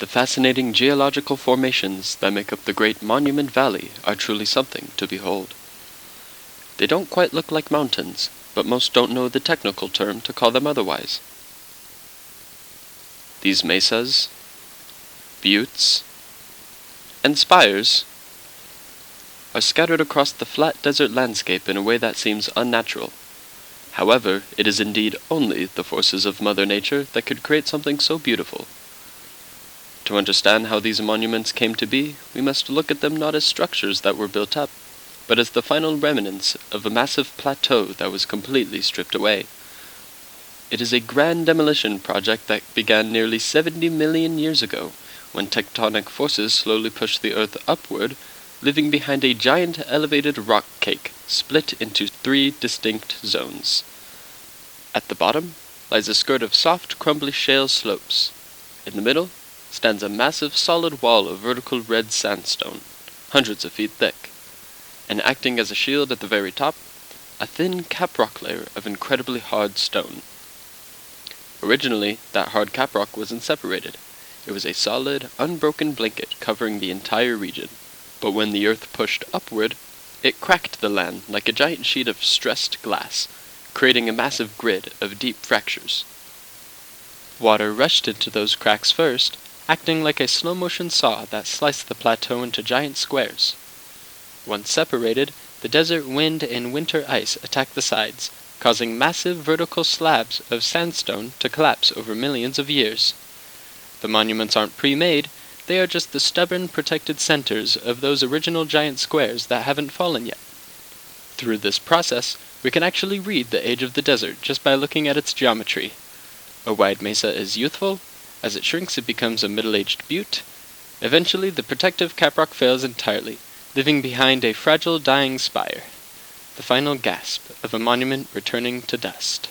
The fascinating geological formations that make up the great Monument Valley are truly something to behold. They don't quite look like mountains, but most don't know the technical term to call them otherwise. These mesas, buttes, and spires are scattered across the flat desert landscape in a way that seems unnatural. However, it is indeed only the forces of Mother Nature that could create something so beautiful. To understand how these monuments came to be, we must look at them not as structures that were built up, but as the final remnants of a massive plateau that was completely stripped away. It is a grand demolition project that began nearly 70 million years ago, when tectonic forces slowly pushed the Earth upward, leaving behind a giant elevated rock cake split into 3 distinct zones. At the bottom lies a skirt of soft, crumbly shale slopes. In the middle stands a massive solid wall of vertical red sandstone, hundreds of feet thick, and acting as a shield at the very top, a thin caprock layer of incredibly hard stone. Originally, that hard caprock wasn't separated. It was a solid, unbroken blanket covering the entire region. But when the Earth pushed upward, it cracked the land like a giant sheet of stressed glass, creating a massive grid of deep fractures. Water rushed into those cracks first, acting like a slow-motion saw that sliced the plateau into giant squares. Once separated, the desert wind and winter ice attacked the sides, causing massive vertical slabs of sandstone to collapse over millions of years. The monuments aren't pre-made, they are just the stubborn, protected centers of those original giant squares that haven't fallen yet. Through this process, we can actually read the age of the desert just by looking at its geometry. A wide mesa is youthful. As it shrinks, it becomes a middle-aged butte. Eventually, the protective caprock fails entirely, leaving behind a fragile, dying spire, the final gasp of a monument returning to dust.